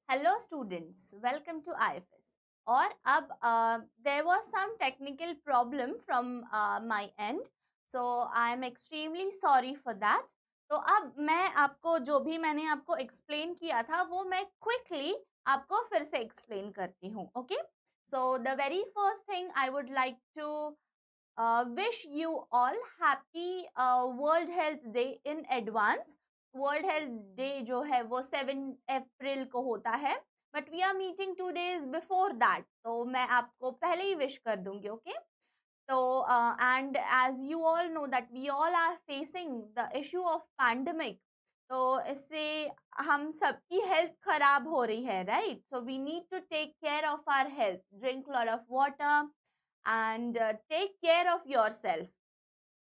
Hello students, welcome to IFS. और अब there was some technical problem from my end, so I am extremely sorry for that. तो अब मैं आपको जो भी मैंने आपको explain किया था वो मैं quickly आपको फिर से explain करती हूँ, okay? So the very first thing I would like to wish you all happy World Health Day in advance. World Health Day जो है वो 7 अप्रैल को होता है, but we are meeting 2 days before that, तो मैं आपको पहले ही विश कर दूंगी, ओके? तो and as you all know that we all are facing the issue of pandemic, तो इससे हम सबकी हेल्थ खराब हो रही है, right? So we need to take care of our health, drink lot of water and take care of yourself.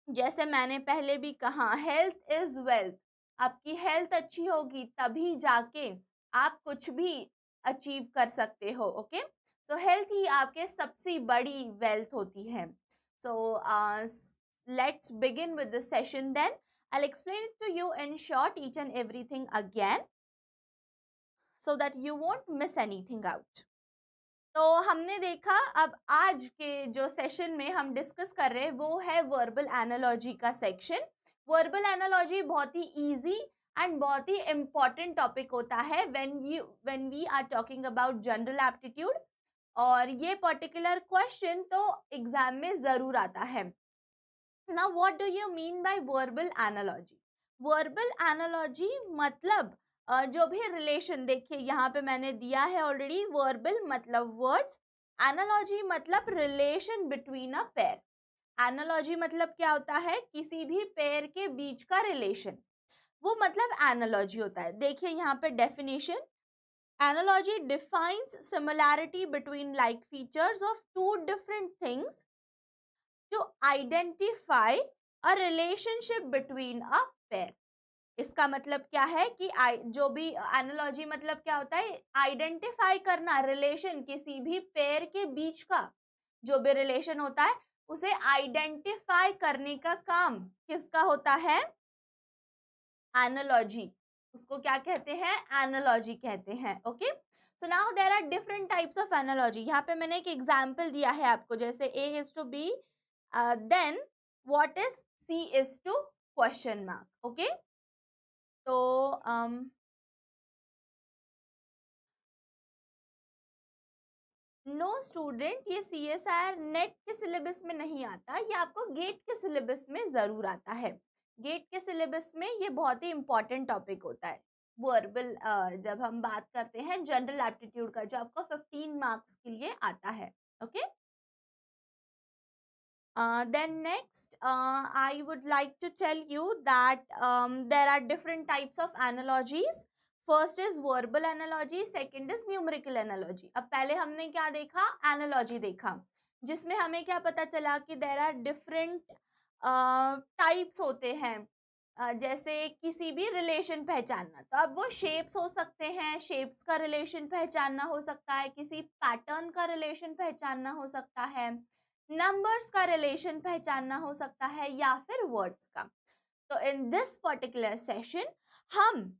जैसे मैंने पहले भी कहा, हेल्थ इज वेल्थ। आपकी हेल्थ अच्छी होगी तभी जाके आप कुछ भी अचीव कर सकते हो, ओके? सो हेल्थ ही आपके सबसे बड़ी वेल्थ होती है। So let's begin with the session then. I'll explain it to you in short, each and everything again, so that you won't miss anything out. तो हमने देखा, अब आज के जो सेशन में हम डिस्कस कर रहे हैं वो है वर्बल एनालॉजी का सेक्शन। वर्बल एनालॉजी बहुत ही इजी एंड बहुत ही इम्पॉर्टेंट टॉपिक होता है when we are talking about general aptitude, और ये पर्टिकुलर क्वेश्चन तो एग्जाम में जरूर आता है। Now what do you mean by verbal analogy? Verbal analogy मतलब जो भी रिलेशन, देखिए यहाँ पे मैंने दिया है ऑलरेडी, वर्बल मतलब वर्ड्स, एनालॉजी मतलब relation between a pair. Analogy मतलब क्या होता है? किसी भी पेयर के बीच का रिलेशन, वो मतलब एनालॉजी होता है। देखिए यहाँ पे definition, analogy defines similarity between like features of two different things to identify a relationship between a pair. इसका मतलब क्या है कि जो भी एनालॉजी मतलब क्या होता है? आइडेंटिफाई करना रिलेशन, किसी भी पेयर के बीच का जो भी रिलेशन होता है उसे आइडेंटिफाई करने का काम किसका होता है? एनालॉजी। उसको क्या कहते हैं? एनालॉजी कहते हैं, okay? So now there are different types of analogy. यहाँ पे मैंने एक एग्जांपल दिया है आपको, जैसे A is to B, then what is C is to question mark, okay? तो नो स्टूडेंट, ये CSIR नेट के सिलेबस में नहीं आता, ये आपको गेट के सिलेबस में ज़रूर आता है। गेट के सिलेबस में ये बहुत ही इम्पॉर्टेंट टॉपिक होता है। वर्बल जब हम बात करते हैं जनरल एप्टीट्यूड का, जो आपको 15 मार्क्स के लिए आता है, okay? Then next, I would like to tell you that there are different types of analogies. First is verbal analogy, second is numerical analogy. अब पहले हमने क्या देखा? एनालॉजी देखा, जिसमें हमें क्या पता चला कि देर आर डिफरेंट टाइप्स होते हैं। जैसे किसी भी रिलेशन पहचानना, तो अब वो शेप्स हो सकते हैं, शेप्स का रिलेशन पहचानना हो सकता है, किसी पैटर्न का रिलेशन पहचानना हो सकता है, नंबर्स का रिलेशन पहचानना हो सकता है, या फिर वर्ड्स का। तो इन दिस पर्टिकुलर सेशन हम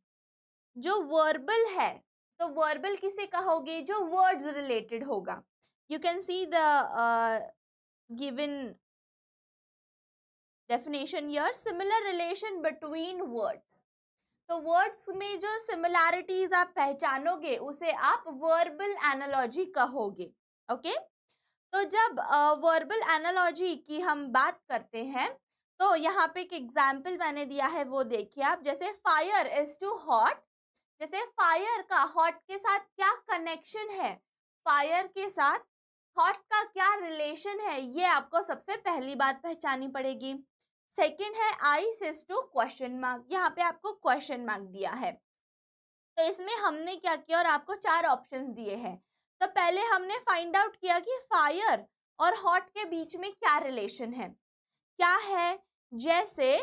जो वर्बल है, तो वर्बल किसे कहोगे? जो वर्ड्स रिलेटेड होगा। You can see the given definition here, similar relation between words. तो वर्ड्स में जो सिमिलैरिटीज आप पहचानोगे उसे आप वर्बल एनालॉजी कहोगे, ओके? तो जब वर्बल एनालॉजी की हम बात करते हैं, तो यहाँ पे एक एग्जाम्पल मैंने दिया है, वो देखिए आप। जैसे फायर इज टू हॉट, जैसे फायर का हॉट के साथ क्या कनेक्शन है, फायर के साथ हॉट का क्या रिलेशन है, ये आपको सबसे पहली बात पहचानी पड़ेगी। सेकंड है ice is to question mark, यहाँ पे आपको क्वेश्चन मार्क दिया है। तो इसमें हमने क्या किया, और आपको 4 ऑप्शंस दिए हैं। तो पहले हमने फाइंड आउट किया कि फायर और हॉट के बीच में क्या रिलेशन है। क्या है? जैसे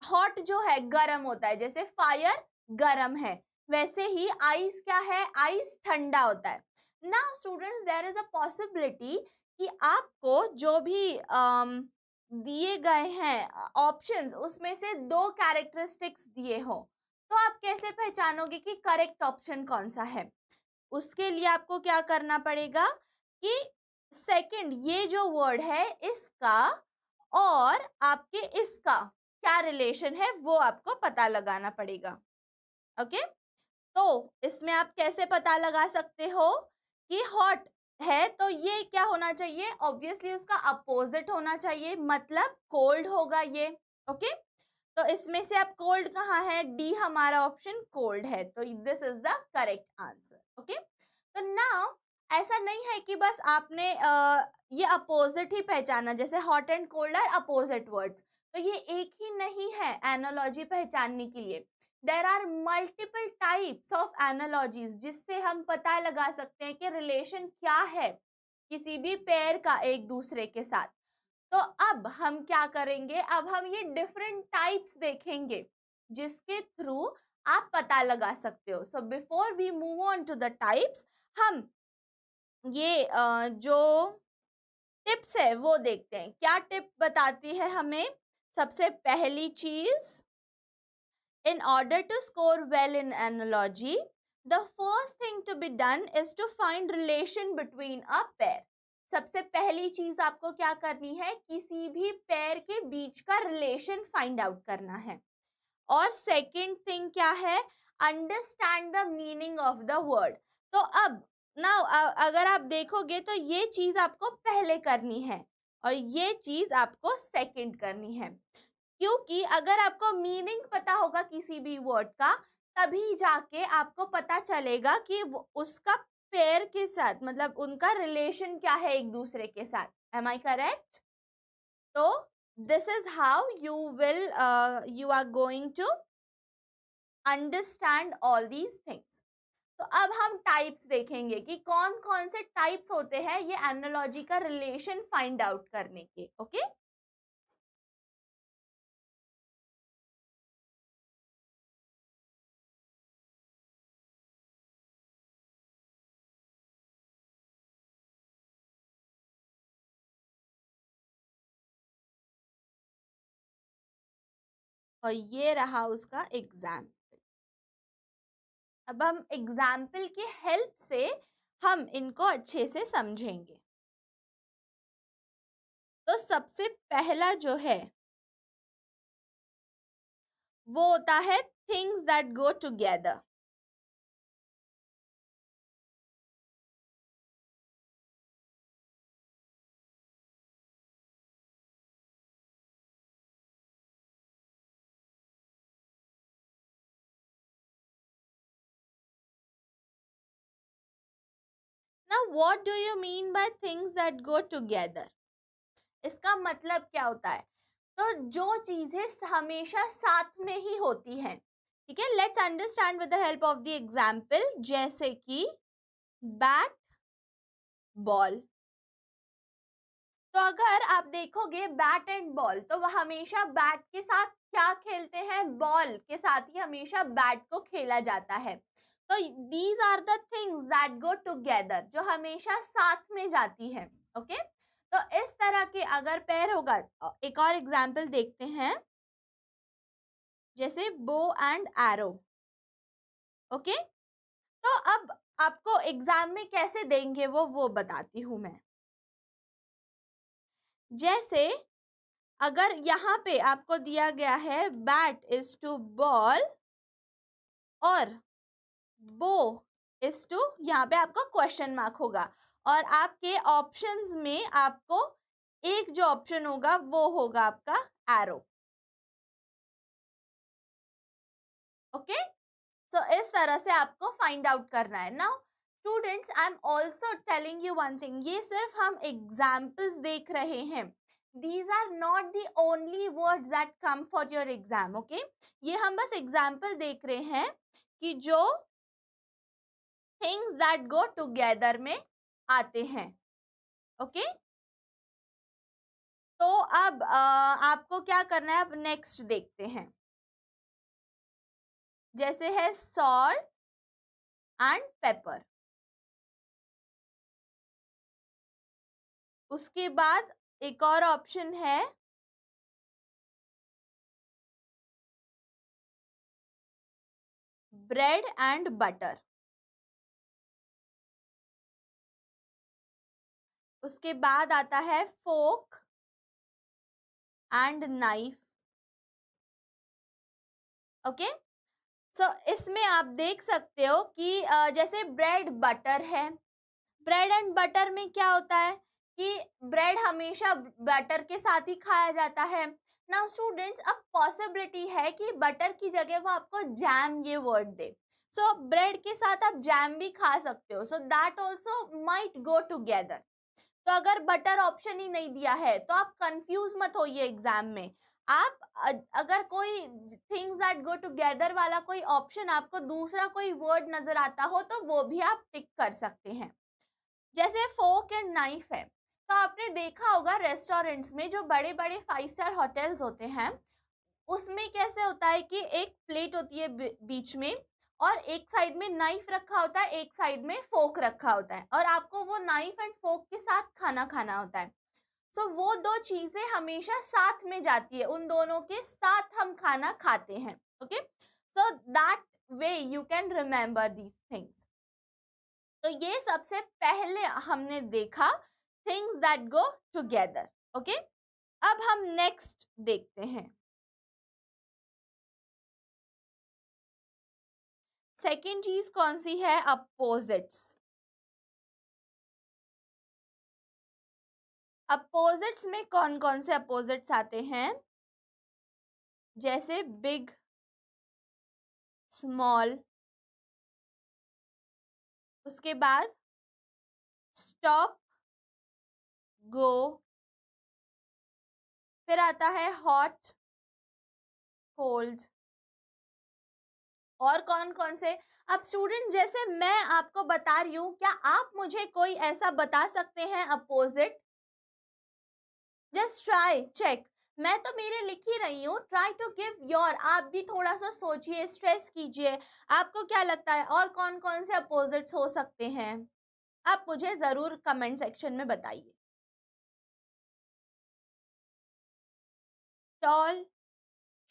हॉट जो है गरम होता है, जैसे फायर गरम है, वैसे ही आइस क्या है? आइस ठंडा होता है। Now students, there is a possibility कि आपको जो भी दिए गए हैं ऑप्शंस, उसमें से 2 कैरेक्टरिस्टिक्स दिए हो, तो आप कैसे पहचानोगे कि करेक्ट ऑप्शन कौन सा है? उसके लिए आपको क्या करना पड़ेगा कि सेकंड ये जो वर्ड है इसका और आपके इसका क्या रिलेशन है वो आपको पता लगाना पड़ेगा। ओके, तो इसमें आप कैसे पता लगा सकते हो कि हॉट है तो ये क्या होना चाहिए, ऑब्वियसली उसका अपोजिट होना चाहिए, मतलब कोल्ड होगा ये। ओके, तो इसमें से आप कोल्ड कहाँ है, डी हमारा ऑप्शन कोल्ड है, तो this is the correct answer. Okay, तो नाउ ऐसा नहीं है कि बस आपने ये अपोजिट ही पहचाना, जैसे hot and cold are opposite words, तो ये एक ही नहीं है एनालॉजी पहचानने के लिए। There are multiple types of analogies जिससे हम पता लगा सकते हैं कि रिलेशन क्या है किसी भी पेयर का एक दूसरे के साथ। तो अब हम क्या करेंगे, अब हम ये डिफरेंट टाइप्स देखेंगे जिसके थ्रू आप पता लगा सकते हो। So before we move on to the types, हम ये जो टिप्स है वो देखते हैं। क्या टिप बताती है हमें? सबसे पहली चीज, in order to score well in analogy, the first thing to be done is to find relation between a pair. सबसे पहली चीज आपको क्या करनी है, किसी भी पेयर के बीच का रिलेशन फाइंड आउट करना है। और सेकंड थिंग क्या है, understand the meaning of the word. तो अब नाउ अगर आप देखोगे तो ये चीज आपको पहले करनी है और ये चीज आपको सेकंड करनी है, क्योंकि अगर आपको मीनिंग पता होगा किसी भी वर्ड का तभी जाके आपको पता चलेगा कि उसका पेयर के साथ, मतलब उनका रिलेशन क्या है एक दूसरे के साथ। Am I correct? तो this is how you are going to understand all these things. तो अब हम टाइप्स देखेंगे कि कौन कौन से टाइप्स होते हैं ये एनालॉजी का रिलेशन फाइंड आउट करने के। ओके, और ये रहा उसका एग्जाम। अब हम एग्जाम्पल की हेल्प से हम इनको अच्छे से समझेंगे। तो सबसे पहला जो है वो होता है things that go together. Now what do you mean by things that go together? इसका मतलब क्या होता है? तो जो चीजें हमेशा साथ में ही होती हैं, ठीक है, let's understand with the help of the example, जैसे कि बैट बॉल। तो अगर आप देखोगे बैट एंड बॉल, तो वह हमेशा बैट के साथ क्या खेलते हैं, बॉल के साथ ही हमेशा बैट को खेला जाता है। तो these are the things that go together, जो हमेशा साथ में जाती है। ओके, तो इस तरह के अगर पेयर होगा, एक और एग्जांपल देखते हैं, जैसे बो एंड एरो। ओके, तो अब आपको एग्जाम में कैसे देंगे वो बताती हूं मैं। जैसे अगर यहाँ पे आपको दिया गया है बैट इज टू बॉल और बो इज टू, यहाँ पे आपका क्वेश्चन मार्क होगा और आपके ऑप्शंस में आपको एक जो ऑप्शन होगा वो होगा आपका एरो। ओके, सो इस तरह से आपको फाइंड आउट करना है। Now students, I am also telling you one thing, ये सिर्फ हम एग्जाम्पल्स देख रहे हैं, these are not the only words that come for your exam. okay, ये हम बस एग्जाम्पल देख रहे हैं कि जो things that go together में आते हैं। ओके, तो अब आपको क्या करना है, अब नेक्स्ट देखते हैं, जैसे है सॉल्ट एंड पेपर। उसके बाद एक और ऑप्शन है ब्रेड एंड बटर। उसके बाद आता है फोक एंड नाइफ। ओके, सो इसमें आप देख सकते हो कि जैसे ब्रेड बटर है, ब्रेड एंड बटर में क्या होता है कि ब्रेड हमेशा बटर के साथ ही खाया जाता है। नाउ स्टूडेंट्स, अब पॉसिबिलिटी है कि बटर की जगह वो आपको जैम ये वर्ड दे, सो ब्रेड के साथ आप जैम भी खा सकते हो, so that also might go together. तो अगर बटर ऑप्शन ही नहीं दिया है तो आप कंफ्यूज मत होइए एग्जाम में। आप अगर कोई थिंग्स दैट गो टुगेदर वाला कोई ऑप्शन आपको दूसरा कोई वर्ड नजर आता हो तो वो भी आप टिक कर सकते हैं। जैसे फोक एंड नाइफ है, तो आपने देखा होगा रेस्टोरेंट्स में जो बड़े बड़े 5 स्टार होटल्स होते हैं उसमें कैसे होता है कि एक प्लेट होती है बीच में, और एक साइड में नाइफ रखा होता है, एक साइड में फोक रखा होता है, और आपको वो नाइफ एंड फोक के साथ खाना खाना होता है। सो वो दो चीजें हमेशा साथ में जाती है, उन दोनों के साथ हम खाना खाते हैं। Okay, so that way you can remember these things. तो ये सबसे पहले हमने देखा things that go together. Okay, अब हम नेक्स्ट देखते हैं। सेकेंड चीज कौन सी है? अपोजिट्स। अपोजिट्स में कौन कौन से अपोजिट्स आते हैं? जैसे बिग, स्मॉल, उसके बाद स्टॉप, गो, फिर आता है हॉट, कोल्ड, और कौन कौन से? अब स्टूडेंट जैसे मैं आपको बता रही हूँ, क्या आप मुझे कोई ऐसा बता सकते हैं अपोजिट? Just try check. मैं तो मेरे लिख ही रही हूँ, ट्राई टू गिव योर। आप भी थोड़ा सा सोचिए, स्ट्रेस कीजिए, आपको क्या लगता है और कौन कौन से अपोजिट्स हो सकते हैं? आप मुझे जरूर कमेंट सेक्शन में बताइए। Tall,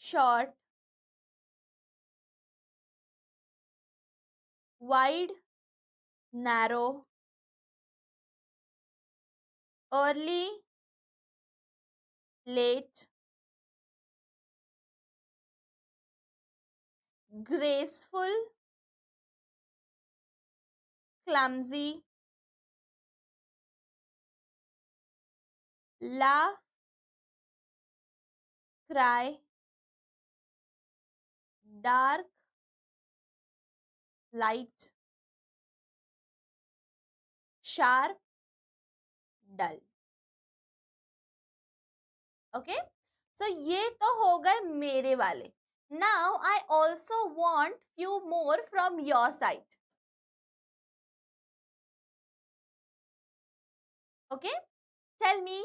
short, wide, narrow, early, late, graceful, clumsy, laugh, cry, dark, light, sharp, dull। Okay, so ये तो हो गए मेरे वाले। Now I also want few more from your side. Okay, tell me,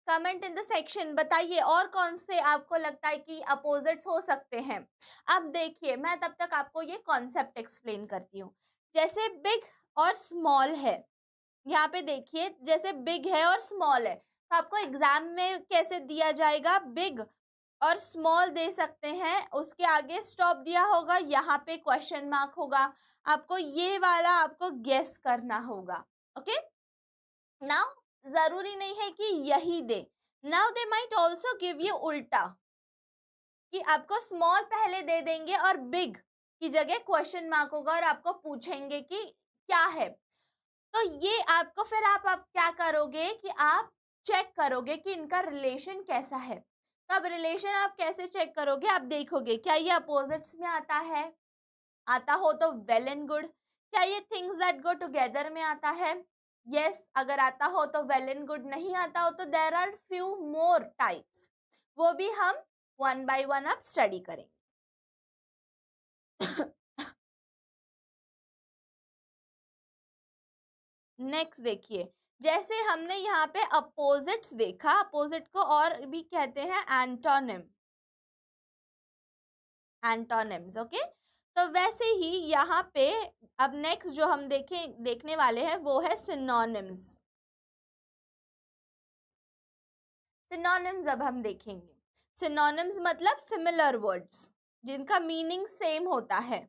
comment in the section, बताइए और कौन से आपको लगता है कि अपोजिट्स हो सकते हैं। अब देखिए, मैं तब तक आपको ये कॉन्सेप्ट एक्सप्लेन करती हूँ। जैसे बिग और स्मॉल है, यहाँ पे देखिए, जैसे बिग है और स्मॉल है, तो आपको एग्जाम में कैसे दिया जाएगा? बिग और स्मॉल दे सकते हैं, उसके आगे स्टॉप दिया होगा, यहाँ पे क्वेश्चन मार्क होगा, आपको ये वाला आपको गेस करना होगा। ओके, नाउ जरूरी नहीं है कि यही दे। Now they might also give you उल्टा, कि आपको स्मॉल पहले दे देंगे और बिग की जगह क्वेश्चन मार्क होगा और आपको पूछेंगे कि क्या है। तो ये आपको फिर आप क्या करोगे कि आप चेक करोगे कि इनका रिलेशन कैसा है। तब रिलेशन आप कैसे चेक करोगे? आप देखोगे क्या ये अपोजिट्स में आता है, आता हो तो वेल एंड गुड। क्या ये थिंग्स दैट गो टुगेदर में आता है? यस, अगर आता हो तो वेल एंड गुड, नहीं आता हो तो there are few more types, वो भी हम वन बाय वन अब स्टडी करेंगे। नेक्स्ट देखिए, जैसे हमने यहाँ पे अपोजिट्स देखा, अपोजिट को और भी कहते हैं एंटोनिम, एंटोनिम्स। ओके, तो वैसे ही यहाँ पे अब नेक्स्ट जो हम देखने वाले हैं वो है सिनोनिम्स। सिनोनिम्स अब हम देखेंगे। सिनोनिम्स मतलब सिमिलर वर्ड्स जिनका मीनिंग सेम होता है।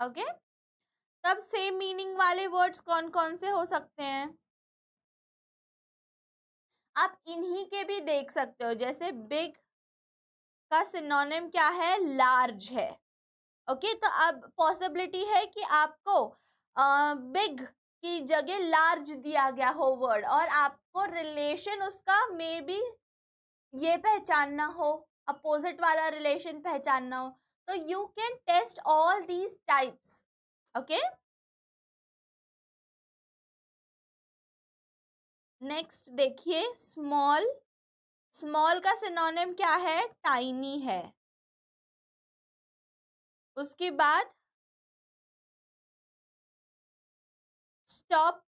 ओके। तब सेम मीनिंग वाले वर्ड्स कौन कौन से हो सकते हैं? आप इन्हीं के भी देख सकते हो, जैसे बिग का सिनोनिम क्या है? लार्ज है। ओके, तो अब पॉसिबिलिटी है कि आपको बिग की जगह लार्ज दिया गया हो वर्ड, और आपको रिलेशन उसका मे बी ये पहचानना हो, अपोजिट वाला रिलेशन पहचानना हो, तो you can test all these types. Okay, next देखिए, स्मॉल। स्मॉल का सिनोनिम क्या है? टाइनी है। उसके बाद stop,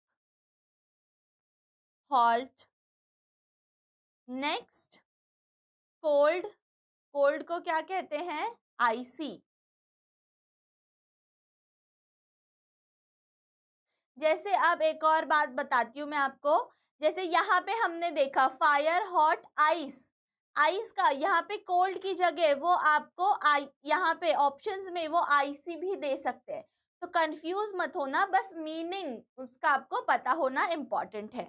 halt. Next cold. Cold को क्या कहते हैं? आईसी। जैसे अब एक और बात बताती हूँ मैं आपको, जैसे यहाँ पे हमने देखा फायर, हॉट, आइस। आइस का यहाँ पे कोल्ड की जगह वो आपको यहाँ पे ऑप्शंस में वो आईसी भी दे सकते हैं। तो कंफ्यूज मत होना, बस मीनिंग उसका आपको पता होना इम्पोर्टेंट है।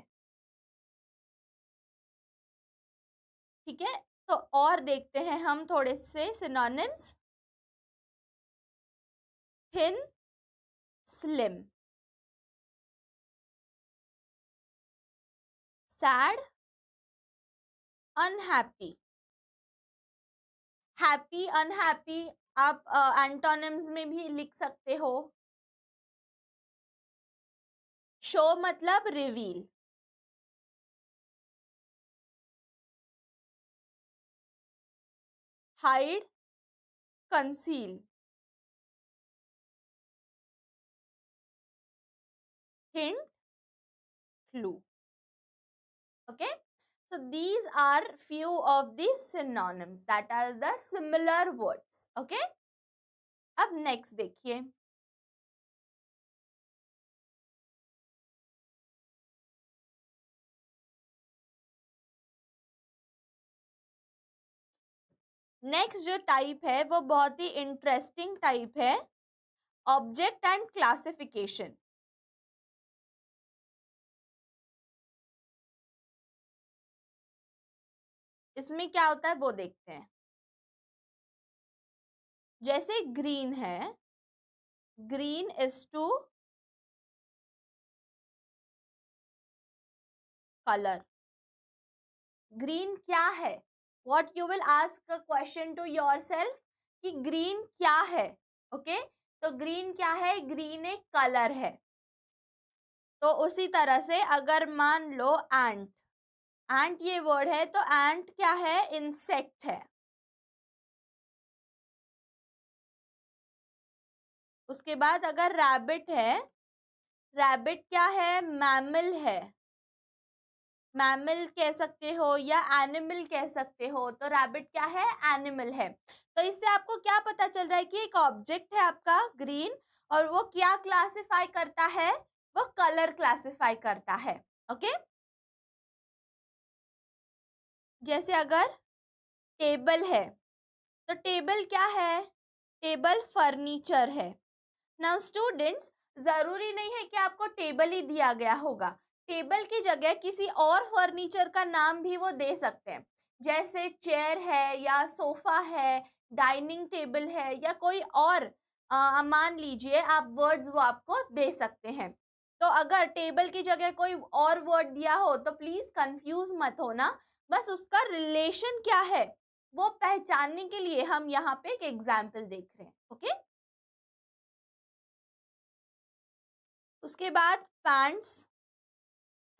ठीक है, तो और देखते हैं हम थोड़े से synonyms. Thin, slim. Sad, unhappy. Happy, unhappy आप एंटोनिम्स में भी लिख सकते हो। शो मतलब reveal. Hide, conceal. Hint, clue. okay, so these are few of the synonyms, that are the similar words. okay, अब नेक्स्ट देखिए, नेक्स्ट जो टाइप है वो बहुत ही इंटरेस्टिंग टाइप है, ऑब्जेक्ट एंड क्लासिफिकेशन। इसमें क्या होता है वो देखते हैं। जैसे ग्रीन है, green is to colour. Green क्या है? What you will ask a question to yourself कि ग्रीन क्या है। ओके, तो ग्रीन क्या है? ग्रीन एक कलर है। तो उसी तरह से अगर मान लो एंट, एंट ये वर्ड है, तो एंट क्या है? इंसेक्ट है। उसके बाद अगर रैबिट है, रैबिट क्या है? मैमल है। मैमल कह सकते हो या एनिमल कह सकते हो, तो रैबिट क्या है? एनिमल है। तो इससे आपको क्या पता चल रहा है कि एक ऑब्जेक्ट है आपका ग्रीन, और वो क्या क्लासिफाई करता है? वो कलर क्लासिफाई करता है। ओके, जैसे अगर टेबल है, तो टेबल क्या है? टेबल फर्नीचर है। नाउ स्टूडेंट्स, जरूरी नहीं है कि आपको टेबल ही दिया गया होगा। टेबल की जगह किसी और फर्नीचर का नाम भी वो दे सकते हैं, जैसे चेयर है या सोफा है, डाइनिंग टेबल है, या कोई और मान लीजिए आप वर्ड्स वो आपको दे सकते हैं। तो अगर टेबल की जगह कोई और वर्ड दिया हो तो प्लीज कंफ्यूज मत होना, बस उसका रिलेशन क्या है वो पहचानने के लिए हम यहाँ पे एक एग्जाम्पल देख रहे हैं। ओके, उसके बाद pants.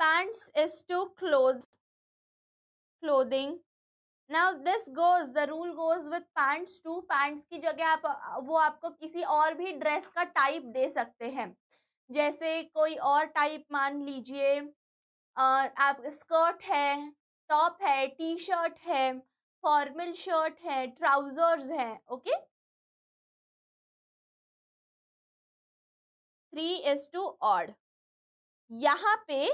Pants is to cloth, clothing. Now this goes, the rule goes with pants too. Pants की जगह आप वो आपको किसी और भी ड्रेस का टाइप दे सकते हैं, जैसे कोई और टाइप मान लीजिए आप स्कर्ट है, टॉप है, टी शर्ट है, फॉर्मल शर्ट है, ट्राउजर्स है। Okay, 3 is to odd. यहाँ पे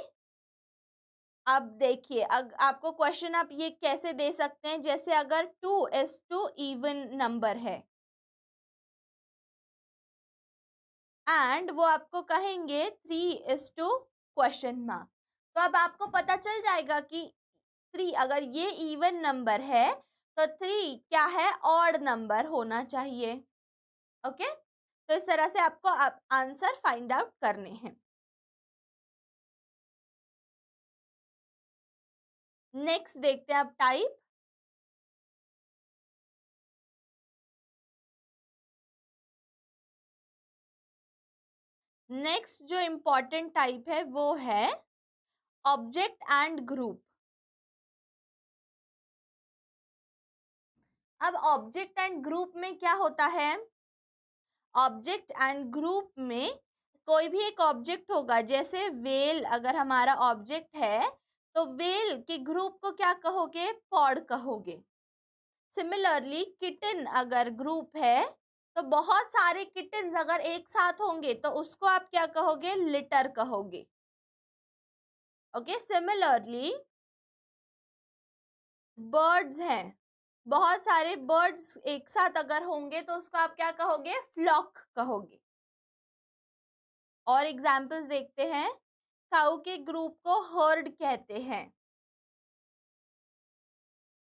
अब देखिए, आपको क्वेश्चन आप ये कैसे दे सकते हैं, जैसे अगर 2 इज टू इवन नंबर है, एंड वो आपको कहेंगे 3:? तो अब आपको पता चल जाएगा कि 3 अगर ये इवन नंबर है तो 3 क्या है, ऑड नंबर होना चाहिए। ओके, तो इस तरह से आपको आंसर फाइंड आउट करने हैं। नेक्स्ट देखते हैं अब टाइप। नेक्स्ट जो इम्पोर्टेंट टाइप है वो है ऑब्जेक्ट एंड ग्रुप। अब ऑब्जेक्ट एंड ग्रुप में क्या होता है? ऑब्जेक्ट एंड ग्रुप में कोई भी एक ऑब्जेक्ट होगा, जैसे वेल अगर हमारा ऑब्जेक्ट है तो वेल के ग्रुप को क्या कहोगे? पॉड कहोगे। सिमिलरली किटन अगर ग्रुप है तो बहुत सारे किटन्स अगर एक साथ होंगे तो उसको आप क्या कहोगे? लिटर कहोगे। ओके, सिमिलरली बर्ड्स हैं, बहुत सारे बर्ड्स एक साथ अगर होंगे तो उसको आप क्या कहोगे? फ्लॉक कहोगे। और एग्जाम्पल्स देखते हैं। काऊ के ग्रुप को हर्ड कहते हैं,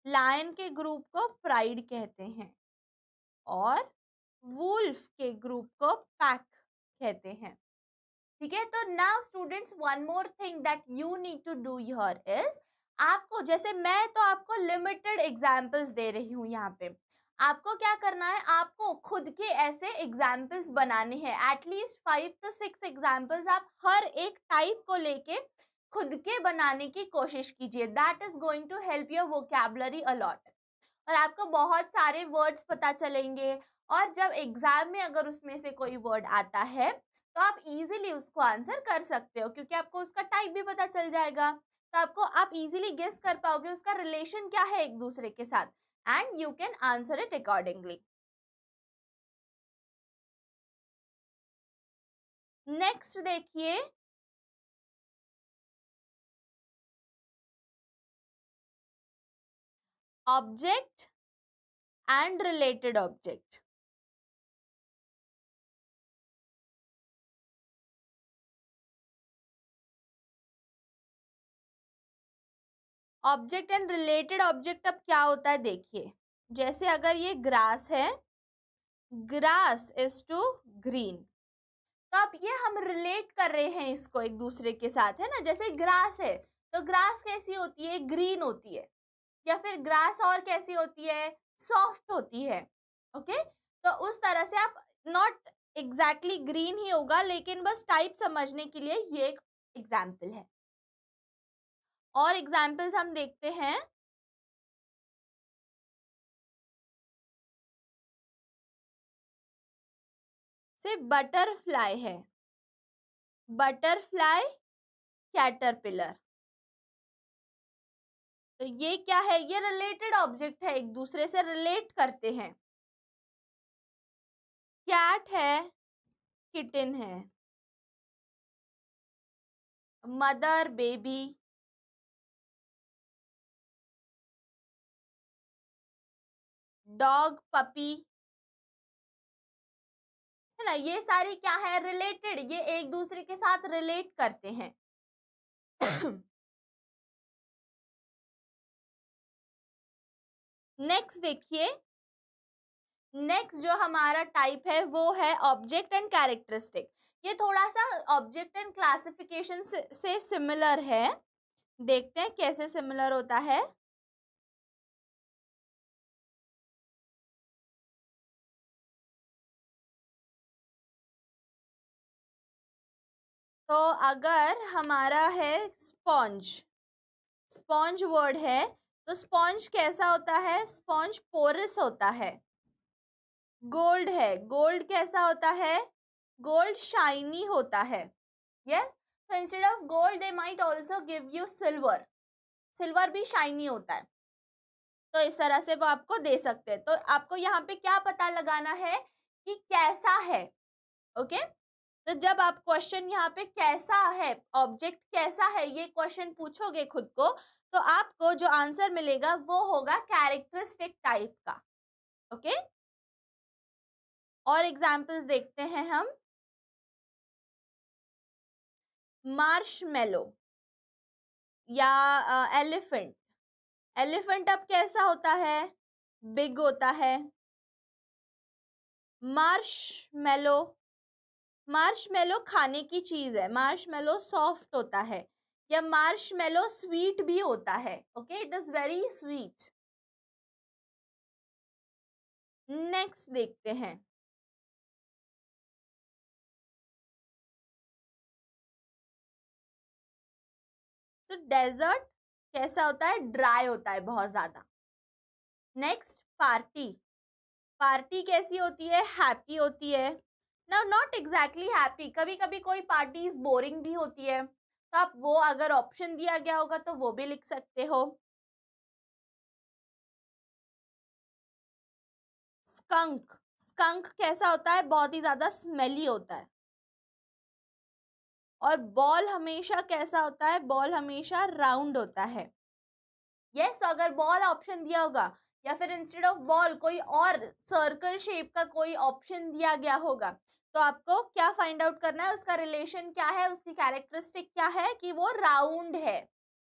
लायन के ग्रुप को प्राइड कहते हैं, और वुल्फ के ग्रुप को पैक कहते हैं। ठीक है, तो now students one more thing that you need to do here is, आपको जैसे मैं तो आपको लिमिटेड एग्जाम्पल्स दे रही हूँ यहाँ पे, आपको क्या करना है? आपको खुद के ऐसे एग्जाम्पल्स बनाने हैं, एटलीस्ट 5 to 6 एग्जाम्पल्स आप हर एक टाइप को लेके खुद के बनाने की कोशिश कीजिए। That is going to help your vocabulary a lot, और आपको बहुत सारे वर्ड्स पता चलेंगे। और जब एग्जाम में अगर उसमें से कोई वर्ड आता है तो आप इजीली उसको आंसर कर सकते हो, क्योंकि आपको उसका टाइप भी पता चल जाएगा। तो आपको आप इजीली गेस कर पाओगे उसका रिलेशन क्या है एक दूसरे के साथ, and you can answer it accordingly. Next देखिए, object and related object. Object and related object अब क्या होता है देखिए, जैसे अगर ये ग्रास है, ग्रास इज टू ग्रीन, तो अब ये हम रिलेट कर रहे हैं इसको एक दूसरे के साथ, है ना। जैसे ग्रास है तो ग्रास कैसी होती है? ग्रीन होती है। या फिर ग्रास और कैसी होती है? सॉफ्ट होती है। ओके, तो उस तरह से आप नॉट एग्जैक्टली ग्रीन ही होगा, लेकिन बस टाइप समझने के लिए ये एक एग्जाम्पल है। और एग्जाम्पल्स हम देखते हैं। से बटरफ्लाई है, बटरफ्लाई कैटरपिलर, तो ये क्या है? ये रिलेटेड ऑब्जेक्ट है, एक दूसरे से रिलेट करते हैं। कैट है, किटन है, मदर बेबी, डॉग पपी, है ना। ये सारी क्या है? रिलेटेड, ये एक दूसरे के साथ रिलेट करते हैं। नेक्स्ट देखिए, नेक्स्ट जो हमारा टाइप है वो है ऑब्जेक्ट एंड कैरेक्टरिस्टिक। ये थोड़ा सा ऑब्जेक्ट एंड क्लासिफिकेशन से सिमिलर है, देखते हैं कैसे सिमिलर होता है। तो अगर हमारा है स्पॉन्ज, स्पॉन्ज वर्ड है, तो स्पॉन्ज कैसा होता है? स्पॉन्ज पोरस होता है। गोल्ड है, गोल्ड कैसा होता है? गोल्ड शाइनी होता है। यस, तो instead of gold they might also give you silver, silver भी शाइनी होता है। तो इस तरह से वो आपको दे सकते हैं। तो आपको यहाँ पे क्या पता लगाना है कि कैसा है। ओके, तो जब आप क्वेश्चन यहाँ पे कैसा है, ऑब्जेक्ट कैसा है, ये क्वेश्चन पूछोगे खुद को, तो आपको जो आंसर मिलेगा वो होगा कैरेक्टरिस्टिक टाइप का। ओके, और एग्जाम्पल्स देखते हैं हम। मार्शमेलो या एलिफेंट। एलिफेंट अब कैसा होता है? बिग होता है। मार्शमेलो, मार्शमेलो खाने की चीज है, मार्शमेलो सॉफ्ट होता है, या मार्शमेलो स्वीट भी होता है। Okay, it is very sweet. Next देखते हैं। तो डेजर्ट कैसा होता है? ड्राई होता है बहुत ज्यादा। Next party. पार्टी कैसी होती है? हैप्पी होती है। नाउ नॉट एग्जैक्टली हैप्पी, कभी कभी कोई पार्टीज बोरिंग भी होती है, तो आप वो अगर ऑप्शन दिया गया होगा तो वो भी लिख सकते हो। स्कंक, स्कंक कैसा होता है? बहुत ही ज्यादा स्मेली होता है। और बॉल हमेशा कैसा होता है? बॉल हमेशा राउंड होता है। यस, अगर बॉल ऑप्शन दिया होगा या फिर इंस्टेड ऑफ बॉल कोई और सर्कल शेप का कोई ऑप्शन दिया गया होगा, तो आपको क्या फाइंड आउट करना है? उसका रिलेशन क्या है, उसकी कैरेक्टरिस्टिक क्या है कि वो राउंड है,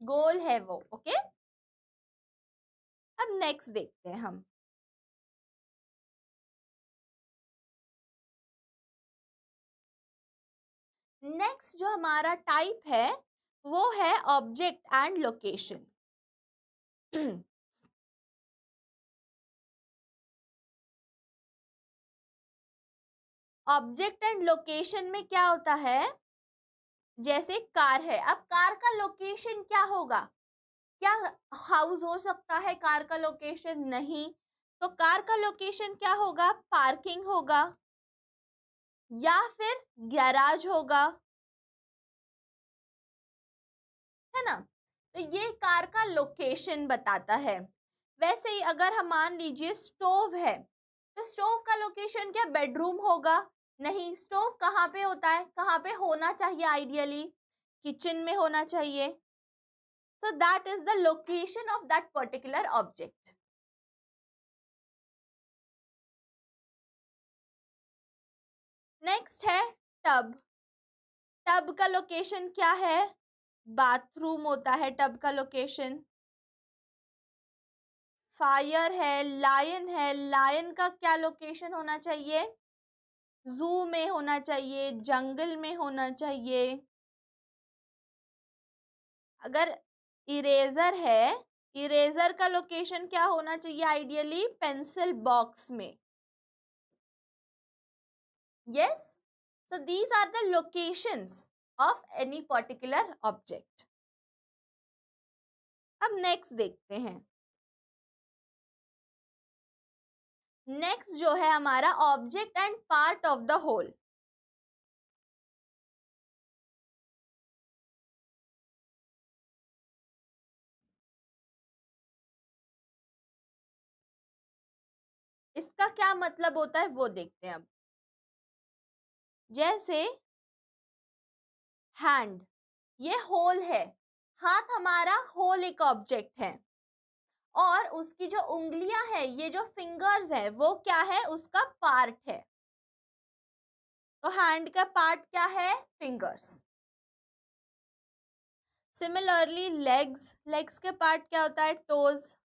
गोल है वो। ओके, अब नेक्स्ट देखते हैं हम। नेक्स्ट जो हमारा टाइप है वो है object and location. Object and location में क्या होता है? जैसे कार है, अब कार का लोकेशन क्या होगा? क्या हाउस हो सकता है कार का लोकेशन? नहीं। तो कार का लोकेशन क्या होगा? पार्किंग होगा या फिर गैराज होगा, है ना? तो ये कार का लोकेशन बताता है। वैसे ही अगर हम मान लीजिए स्टोव है, तो स्टोव का लोकेशन क्या बेडरूम होगा? नहीं। स्टोव कहाँ पे होता है? कहाँ पे होना चाहिए? आइडियली किचन में होना चाहिए। So that is the location of that particular object. Next है टब। टब का लोकेशन क्या है? बाथरूम होता है टब का लोकेशन। फायर है, लायन है, लायन का क्या लोकेशन होना चाहिए? जू में होना चाहिए, जंगल में होना चाहिए। अगर इरेजर है, इरेजर का लोकेशन क्या होना चाहिए? आइडियली पेंसिल बॉक्स में। Yes, so these are the locations of any particular object. अब नेक्स्ट देखते हैं। नेक्स्ट जो है हमारा object and part of the whole. इसका क्या मतलब होता है वो देखते हैं अब। जैसे हैंड, ये होल है, हाथ हमारा होल एक ऑब्जेक्ट है, और उसकी जो उंगलियां है, ये जो फिंगर्स है, वो क्या है? उसका पार्ट है। तो हैंड का पार्ट क्या है? फिंगर्स। सिमिलरली लेग्स, लेग्स के पार्ट क्या होता है? टोज।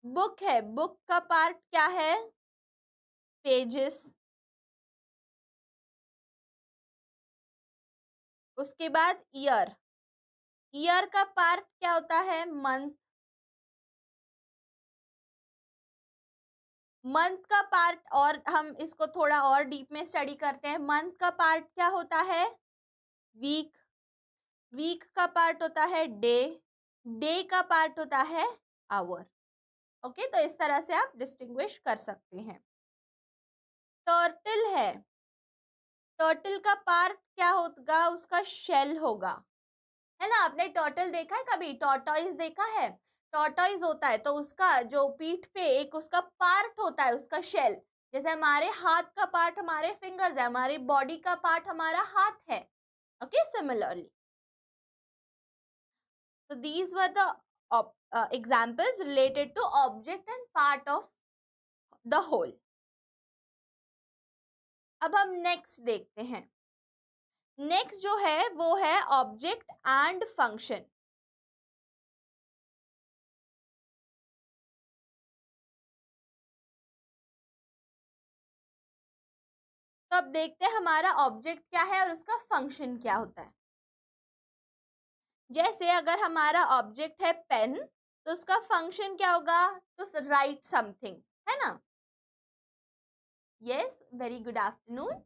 बुक है, बुक का पार्ट क्या है? पेजेस। उसके बाद ईयर, ईयर का पार्ट क्या होता है? मंथ। मंथ का पार्ट, और हम इसको थोड़ा और डीप में स्टडी करते हैं, मंथ का पार्ट क्या होता है? वीक। वीक का पार्ट होता है डे। डे का पार्ट होता है आवर। ओके, तो इस तरह से आप डिस्टिंग्विश कर सकते हैं। टर्टल है, टर्टल का पार्ट क्या होगा? उसका शेल होगा, है ना? आपने टर्टल देखा है कभी? टॉर्टॉइस देखा है? टॉर्टॉइस होता है तो उसका जो पीठ पे एक उसका पार्ट होता है, उसका शेल। जैसे हमारे हाथ का पार्ट हमारे फिंगर्स है, हमारी बॉडी का पार्ट हमारा हाथ है। Okay, similarly. So these were the examples related to object and part of the whole. अब हम नेक्स्ट देखते हैं। नेक्स्ट जो है वो है ऑब्जेक्ट एंड फंक्शन। तो अब देखते हैं हमारा ऑब्जेक्ट क्या है और उसका फंक्शन क्या होता है। जैसे अगर हमारा ऑब्जेक्ट है पेन, तो उसका फंक्शन क्या होगा, टू राइट समथिंग, है ना। Yes, very good afternoon.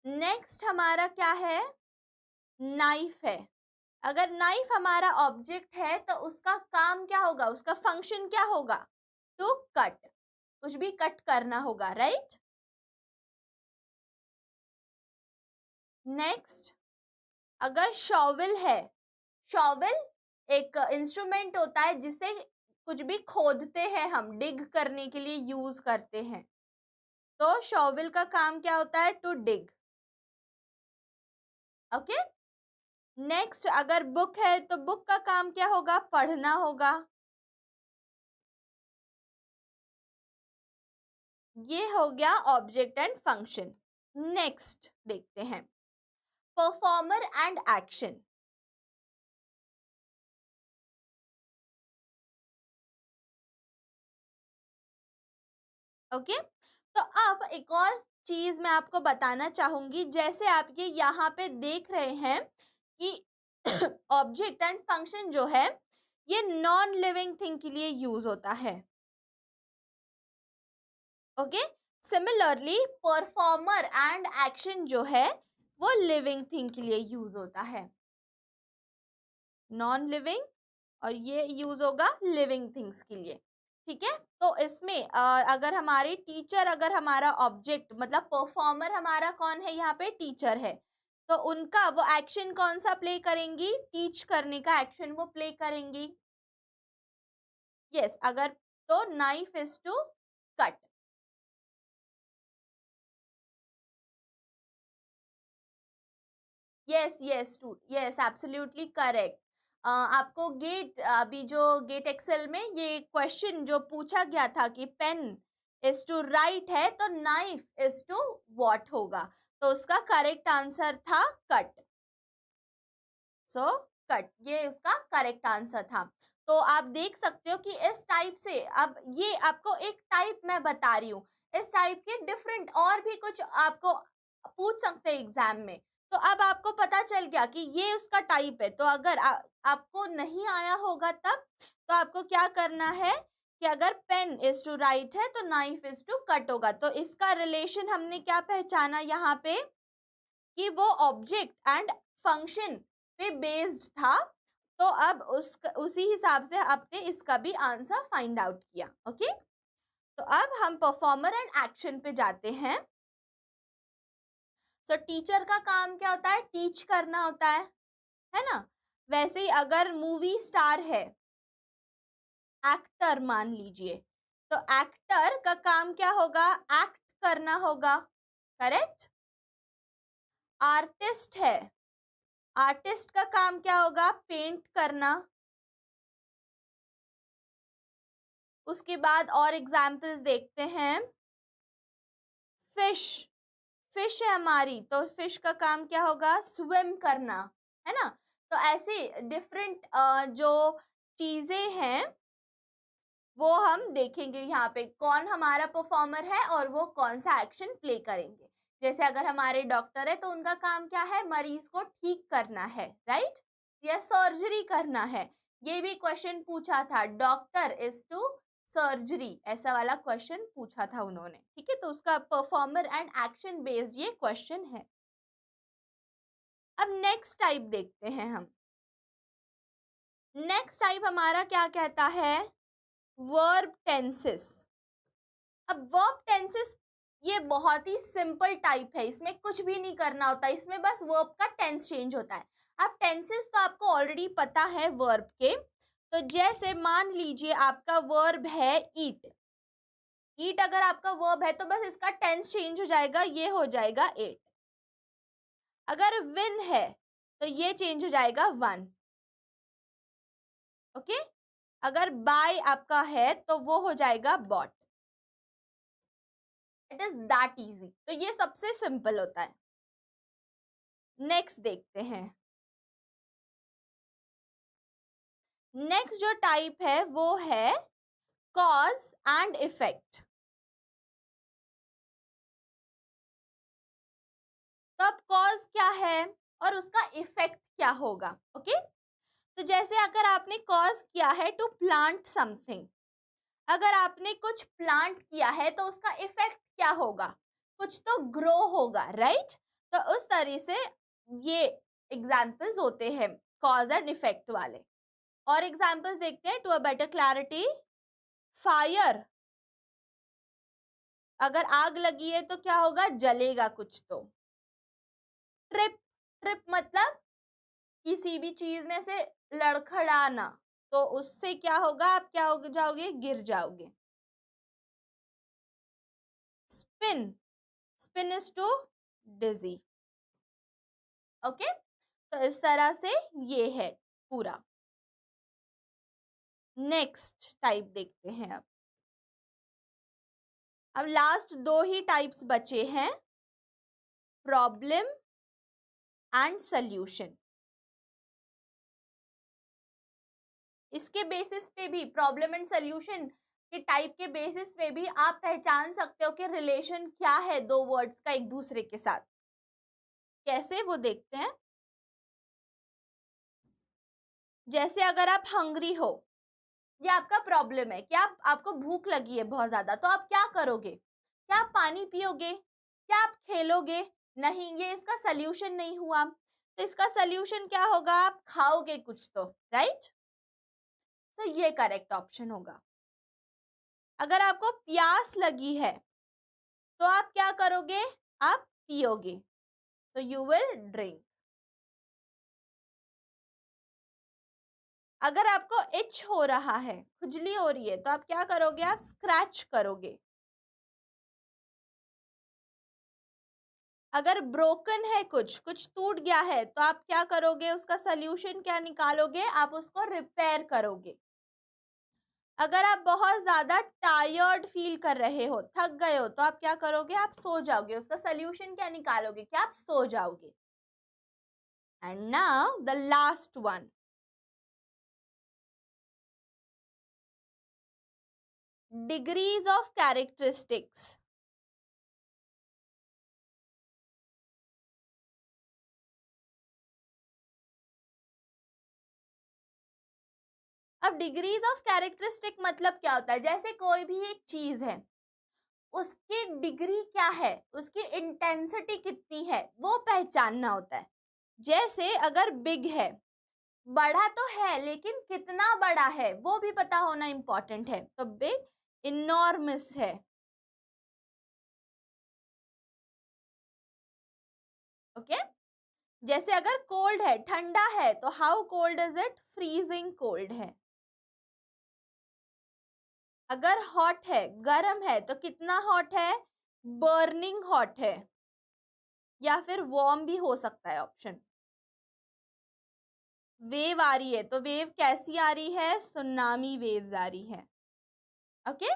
Next हमारा क्या है, नाइफ है। अगर नाइफ हमारा ऑब्जेक्ट है तो उसका काम क्या होगा, उसका फंक्शन क्या होगा, टू कट, कुछ भी कट करना होगा, राइट। नेक्स्ट अगर शॉवेल है, शॉवेल एक इंस्ट्रूमेंट होता है जिसे कुछ भी खोदते हैं, हम डिग करने के लिए यूज करते हैं। तो शॉवेल का काम क्या होता है, टू डिग। ओके। नेक्स्ट अगर बुक है तो बुक का काम क्या होगा, पढ़ना होगा। ये हो गया ऑब्जेक्ट एंड फंक्शन। नेक्स्ट देखते हैं परफॉर्मर एंड एक्शन। ओके। तो अब एक और चीज मैं आपको बताना चाहूंगी, जैसे आप ये यहाँ पे देख रहे हैं कि ऑब्जेक्ट एंड फंक्शन जो है ये नॉन लिविंग थिंग के लिए यूज होता है। Okay. Similarly performer and action जो है वो लिविंग थिंग के लिए यूज होता है, नॉन लिविंग, और ये यूज होगा लिविंग थिंग्स के लिए। ठीक है। तो इसमें अगर हमारे टीचर, अगर हमारा ऑब्जेक्ट मतलब परफॉर्मर हमारा कौन है, यहाँ पे टीचर है, तो उनका वो एक्शन कौन सा प्ले करेंगी, टीच करने का एक्शन वो प्ले करेंगी। यस, अगर तो knife is to cut. Yes yes too, yes absolutely correct. आपको गेट, अभी जो गेट एक्सेल में ये क्वेश्चन जो पूछा गया था कि पेन इज टू राइट है तो नाइफ इज टू वॉट होगा, तो उसका करेक्ट आंसर था कट। सो कट, ये उसका करेक्ट आंसर था। तो आप देख सकते हो कि इस टाइप से, अब ये आपको एक टाइप मैं बता रही हूँ, इस टाइप के डिफरेंट और भी कुछ आपको पूछ सकते हैं एग्जाम में। तो अब आपको पता चल गया कि ये उसका टाइप है। तो अगर आपको नहीं आया होगा तब, तो आपको क्या करना है कि अगर पेन इज टू राइट है तो नाइफ इज टू कट होगा। तो इसका रिलेशन हमने क्या पहचाना यहाँ पे, कि वो ऑब्जेक्ट एंड फंक्शन पे बेस्ड था। तो अब उसी हिसाब से आपने इसका भी आंसर फाइंड आउट किया। ओके। तो अब हम परफॉर्मर एंड एक्शन पे जाते हैं। तो टीचर का काम क्या होता है, टीच करना होता है ना। वैसे ही अगर मूवी स्टार है, एक्टर मान लीजिए, तो एक्टर का काम क्या होगा, एक्ट करना होगा, करेक्ट। आर्टिस्ट है, आर्टिस्ट का काम क्या होगा, पेंट करना। उसके बाद और एग्जाम्पल्स देखते हैं। फिश, फिश है हमारी, तो फिश का काम क्या होगा, स्विम करना, है ना। तो ऐसे डिफरेंट जो चीजें हैं वो हम देखेंगे यहाँ पे, कौन हमारा परफॉर्मर है और वो कौन सा एक्शन प्ले करेंगे। जैसे अगर हमारे डॉक्टर है तो उनका काम क्या है, मरीज को ठीक करना है, राइट, या सर्जरी करना है। ये भी क्वेश्चन पूछा था, डॉक्टर इज टू सर्जरी, ऐसा वाला क्वेश्चन पूछा था उन्होंने। ठीक है, तो उसका परफॉर्मर एंड एक्शन बेस्ड ये क्वेश्चन है। अब नेक्स्ट टाइप देखते हैं हम। नेक्स्ट टाइप हमारा क्या कहता है, वर्ब टेंसेस। अब वर्ब टेंसेस ये बहुत ही सिंपल टाइप है, इसमें कुछ भी नहीं करना होता, इसमें बस वर्ब का टेंस चेंज होता है। अब टेंसेस तो आपको ऑलरेडी पता है वर्ब के। तो जैसे मान लीजिए आपका वर्ब है ईट, ईट अगर आपका वर्ब है तो बस इसका टेंस चेंज हो जाएगा, ये हो जाएगा एट। अगर विन है तो ये चेंज हो जाएगा वन। ओके। अगर बाय आपका है तो वो हो जाएगा bot. It is that easy. तो ये सबसे सिंपल होता है। नेक्स्ट देखते हैं। नेक्स्ट जो टाइप है वो है कॉज एंड इफेक्ट। तो अब कॉज क्या है और उसका इफेक्ट क्या होगा, ओके। तो जैसे अगर आपने कॉज किया है टू प्लांट समथिंग, अगर आपने कुछ प्लांट किया है तो उसका इफेक्ट क्या होगा, कुछ तो ग्रो होगा, राइट। तो उस तरह से ये एग्जाम्पल्स होते हैं कॉज एंड इफेक्ट वाले। और एग्जाम्पल्स देखते हैं to a better clarity. Fire, अगर आग लगी है तो क्या होगा, जलेगा कुछ तो। ट्रिप, ट्रिप मतलब किसी भी चीज में से लड़खड़ाना, तो उससे क्या होगा, आप क्या हो जाओगे, गिर जाओगे। Spin, spin is to dizzy, okay. तो इस तरह से ये है पूरा। नेक्स्ट टाइप देखते हैं अब लास्ट दो ही टाइप्स बचे हैं, प्रॉब्लम एंड सॉल्यूशन। इसके बेसिस पे भी, प्रॉब्लम एंड सॉल्यूशन के टाइप के बेसिस पे भी आप पहचान सकते हो कि रिलेशन क्या है दो वर्ड्स का एक दूसरे के साथ। कैसे, वो देखते हैं। जैसे अगर आप हंग्री हो, ये आपका प्रॉब्लम है कि आपको भूख लगी है बहुत ज्यादा, तो आप क्या करोगे, क्या आप पानी पियोगे, क्या आप खेलोगे, नहीं, ये इसका सल्यूशन नहीं हुआ। तो इसका सल्यूशन क्या होगा, आप खाओगे कुछ तो, राइट। तो ये करेक्ट ऑप्शन होगा। अगर आपको प्यास लगी है तो आप क्या करोगे, आप पियोगे, तो यू विल ड्रिंक। अगर आपको इच हो रहा है, खुजली हो रही है, तो आप क्या करोगे, आप स्क्रैच करोगे। अगर ब्रोकन है, कुछ कुछ टूट गया है, तो आप क्या करोगे, उसका सल्यूशन क्या निकालोगे, आप उसको रिपेयर करोगे। अगर आप बहुत ज्यादा टायर्ड फील कर रहे हो, थक गए हो, तो आप क्या करोगे, आप सो जाओगे, उसका सल्यूशन क्या निकालोगे, क्या आप सो जाओगे। And now the last one, degrees of characteristics. अब डिग्रीज ऑफ कैरेक्टरिस्टिक मतलब क्या होता है, जैसे कोई भी एक चीज है, उसकी डिग्री क्या है, उसकी इंटेंसिटी कितनी है, वो पहचानना होता है। जैसे अगर बिग है, बड़ा तो है लेकिन कितना बड़ा है वो भी पता होना इंपॉर्टेंट है। तो बिग इनॉर्मस है, ओके। जैसे अगर कोल्ड है, ठंडा है, तो how cold is it, freezing cold है। अगर हॉट है, गर्म है, तो कितना हॉट है, बर्निंग हॉट है, या फिर वार्म भी हो सकता है ऑप्शन। वेव आ रही है, तो वेव कैसी आ रही है, सुनामी वेव्स आ रही है, okay.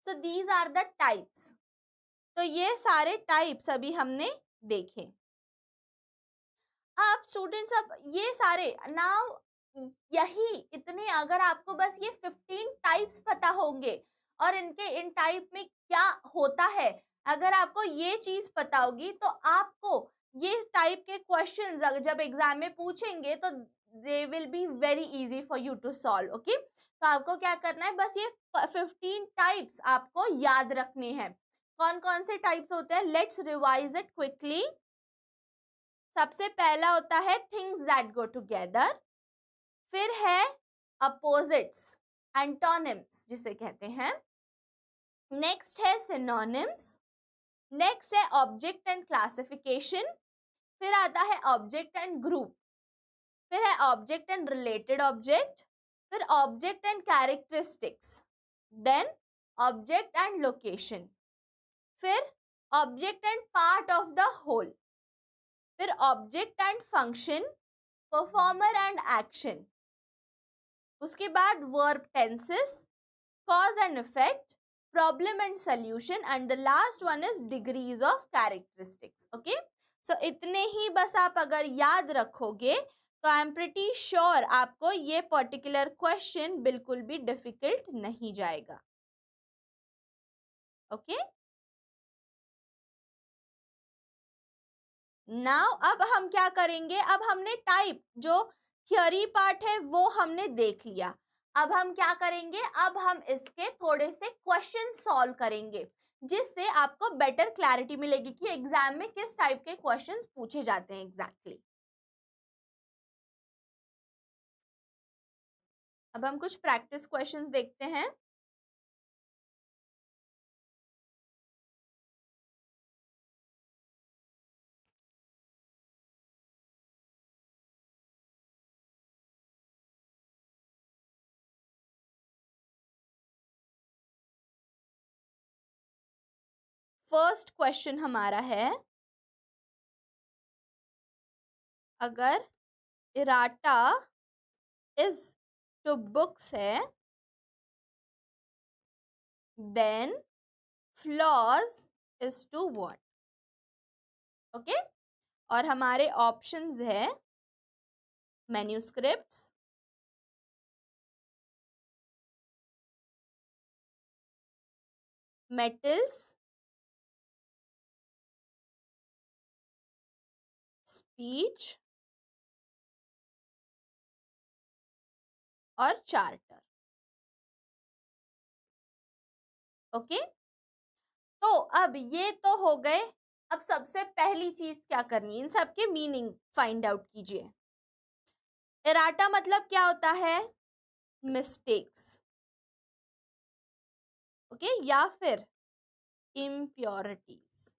So these are the types. तो ये सारे टाइप्स अभी हमने देखे। अब स्टूडेंट्स, अब ये सारे नाउ, यही इतने, अगर आपको बस ये 15 टाइप्स पता होंगे और इनके इन टाइप में क्या होता है, अगर आपको ये चीज पता होगी, तो आपको ये टाइप के क्वेश्चंस जब एग्जाम में पूछेंगे तो they will be very easy for you to solve, okay. तो आपको क्या करना है, बस ये 15 टाइप्स आपको याद रखने हैं। कौन कौन से टाइप्स होते हैं, लेट्स रिवाइज इट क्विकली। सबसे पहला होता है थिंग्स दैट गो टुगेदर, फिर है अपोजिट्स, एंटोनिम्स जिसे कहते हैं, नेक्स्ट है सिनोनिम्स, नेक्स्ट है ऑब्जेक्ट एंड क्लासिफिकेशन, फिर आता है ऑब्जेक्ट एंड ग्रुप, फिर है ऑब्जेक्ट एंड रिलेटेड ऑब्जेक्ट, फिर object and characteristics, then object and location, फिर object and part of the whole, फिर object and function, performer and action, उसके बाद verb tenses, cause and effect, problem and solution, and the last one is degrees of characteristics. Okay, so इतने ही बस आप अगर याद रखोगे तो आई एम प्रिटी श्योर आपको ये पर्टिकुलर क्वेश्चन बिल्कुल भी डिफिकल्ट नहीं जाएगा. ओके, नाउ अब हम क्या करेंगे, अब हमने टाइप जो थियोरी पार्ट है वो हमने देख लिया. अब हम क्या करेंगे, अब हम इसके थोड़े से क्वेश्चन सॉल्व करेंगे जिससे आपको बेटर क्लैरिटी मिलेगी कि एग्जाम में किस टाइप के क्वेश्चंस पूछे जाते हैं एग्जैक्टली. अब हम कुछ प्रैक्टिस क्वेश्चंस देखते हैं. फर्स्ट क्वेश्चन हमारा है, अगर इराटा इज टू बुक्स है then flaws is to what. Okay, और हमारे ऑप्शंस है मैन्यूस्क्रिप्ट्स, मेटल्स, स्पीच और चार्टर. ओके, तो अब ये तो हो गए. अब सबसे पहली चीज क्या करनी है, इन सब के मीनिंग फाइंड आउट कीजिए. एराटा मतलब क्या होता है, मिस्टेक्स. ओके, या फिर इम्प्योरिटीज.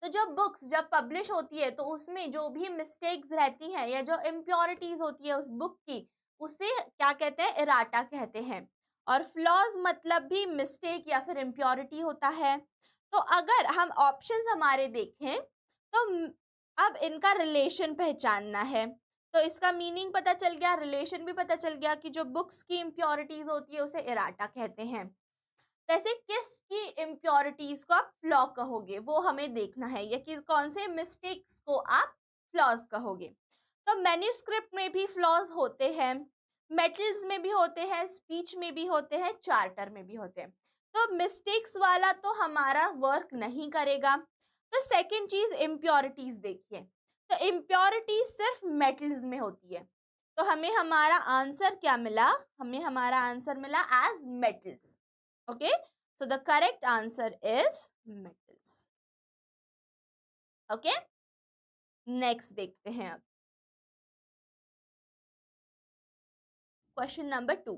तो जब बुक्स जब पब्लिश होती है तो उसमें जो भी मिस्टेक्स रहती हैं या जो इम्प्योरिटीज होती है उस बुक की, उसे क्या कहते हैं, एराटा कहते हैं. और फ्लॉज मतलब भी मिस्टेक या फिर इम्प्योरिटी होता है. तो अगर हम ऑप्शंस हमारे देखें तो अब इनका रिलेशन पहचानना है. तो इसका मीनिंग पता चल गया, रिलेशन भी पता चल गया कि जो बुक्स की इम्प्योरिटीज होती है उसे एराटा कहते हैं. वैसे किसकी इम्प्योरिटीज को आप फ्लॉ कहोगे वो हमें देखना है, या कि कौन से मिस्टेक्स को आप फ्लॉज कहोगे. तो मैन्यूस्क्रिप्ट में भी फ्लॉज होते हैं, मेटल्स में भी होते हैं, स्पीच में भी होते हैं, चार्टर में भी होते हैं. तो मिस्टेक्स वाला तो हमारा वर्क नहीं करेगा. तो सेकंड चीज इम्प्योरिटीज देखिए. तो इम्प्योरिटीज सिर्फ मेटल्स में होती है. तो हमें हमारा आंसर क्या मिला, हमें हमारा आंसर मिला as metals. Okay, so the correct answer is metals. Okay, next देखते हैं अब क्वेश्चन नंबर 2.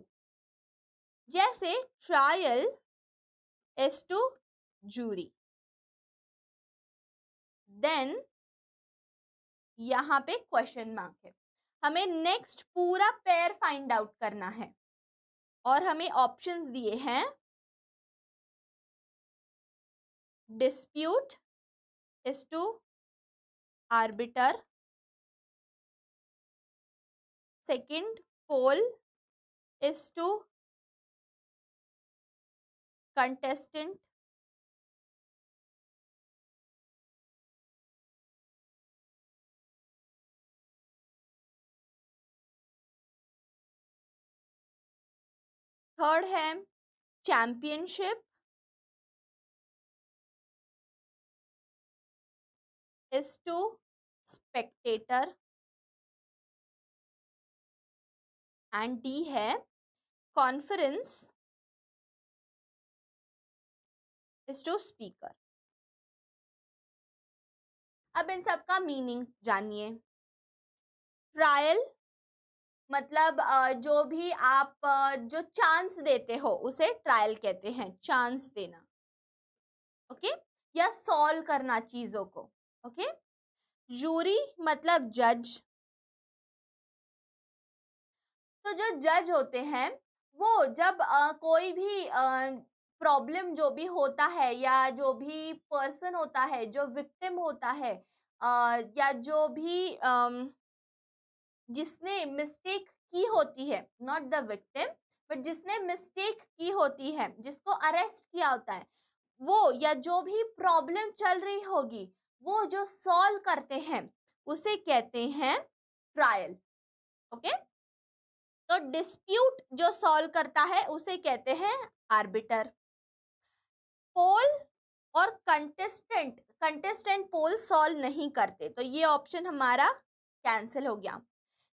जैसे trial is to jury, then यहाँ पे क्वेश्चन मार्क है. हमें नेक्स्ट पूरा पेयर फाइंड आउट करना है और हमें ऑप्शंस दिए हैं, dispute is to arbiter, second poll is to contestant, third है championship is to spectator, and D है conference is to speaker. अब इन सब का मीनिंग जानिए. ट्रायल मतलब जो भी आप जो चांस देते हो उसे ट्रायल कहते हैं, चांस देना. ओके, या सॉल्व करना चीजों को. ओके, जूरी मतलब जज. तो जो जज होते हैं वो जब कोई भी प्रॉब्लम जो भी होता है या जो भी पर्सन होता है जो विक्टिम होता है, या जो भी जिसने मिस्टेक की होती है, नॉट द विक्टिम, बट जिसने मिस्टेक की होती है, जिसको अरेस्ट किया होता है, वो या जो भी प्रॉब्लम चल रही होगी, वो जो सॉल्व करते हैं उसे कहते हैं ट्रायल। ओके, तो डिस्प्यूट जो सॉल्व करता है उसे कहते हैं आर्बिटर। पोल और कंटेस्टेंट पोल सॉल्व नहीं करते, तो ये ऑप्शन हमारा कैंसिल हो गया।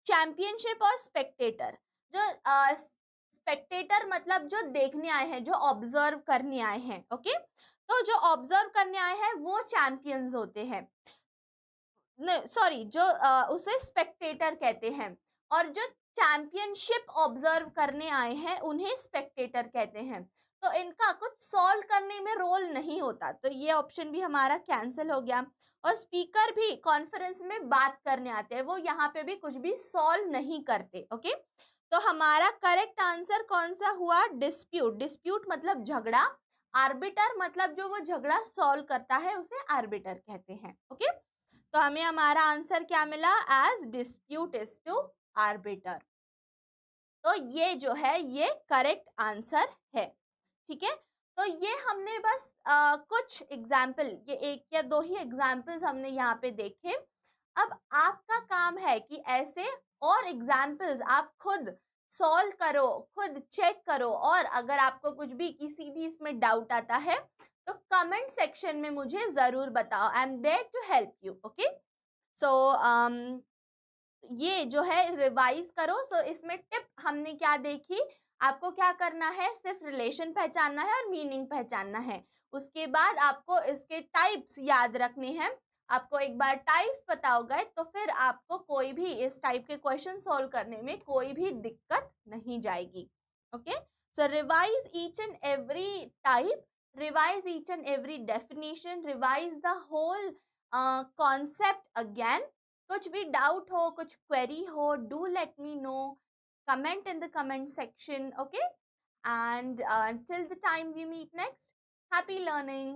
चैंपियनशिप और स्पेक्टेटर, जो स्पेक्टेटर मतलब जो देखने आए हैं, जो ऑब्जर्व करने आए हैं। ओके, तो जो ऑब्जर्व करने आए हैं वो चैंपियंस होते हैं, सॉरी, जो उसे स्पेक्टेटर कहते हैं, और जो चैंपियनशिप ऑब्जर्व करने आए हैं उन्हें स्पेक्टेटर कहते हैं। तो इनका कुछ सॉल्व करने में रोल नहीं होता, तो ये ऑप्शन भी हमारा कैंसिल हो गया। और स्पीकर भी कॉन्फ्रेंस में बात करने आते हैं, वो यहाँ पे भी कुछ भी सॉल्व नहीं करते। ओके, तो हमारा करेक्ट आंसर कौन सा हुआ? डिस्प्यूट। डिस्प्यूट मतलब झगड़ा, आर्बिटर मतलब जो वो झगड़ा सॉल्व करता है उसे आर्बिटर कहते हैं। ओके, तो हमें हमारा आंसर क्या मिला? As dispute is to arbiter. तो ये जो है ये करेक्ट आंसर है। ठीक है, तो ये हमने बस कुछ एग्जाम्पल, ये एक या दो ही एग्जाम्पल्स हमने यहाँ पे देखे। अब आपका काम है कि ऐसे और एग्जाम्पल्स आप खुद सॉल्व करो, खुद चेक करो, और अगर आपको कुछ भी किसी भी इसमें डाउट आता है तो कमेंट सेक्शन में मुझे जरूर बताओ। I am there to help you. Okay, so ये जो है रिवाइज करो। सो इसमें टिप हमने क्या देखी? आपको क्या करना है? सिर्फ रिलेशन पहचानना है और मीनिंग पहचानना है। उसके बाद आपको इसके टाइप्स याद रखने हैं। आपको एक बार टाइप्स पता हो गए तो फिर आपको कोई भी इस टाइप के क्वेश्चन सॉल्व करने में कोई भी दिक्कत नहीं जाएगी। Okay, so revise each and every type, revise each and every definition, revise the whole concept again. कुछ भी डाउट हो, कुछ क्वेरी हो, do let me know, comment in the comment section. Okay, and till the time we meet next, happy learning.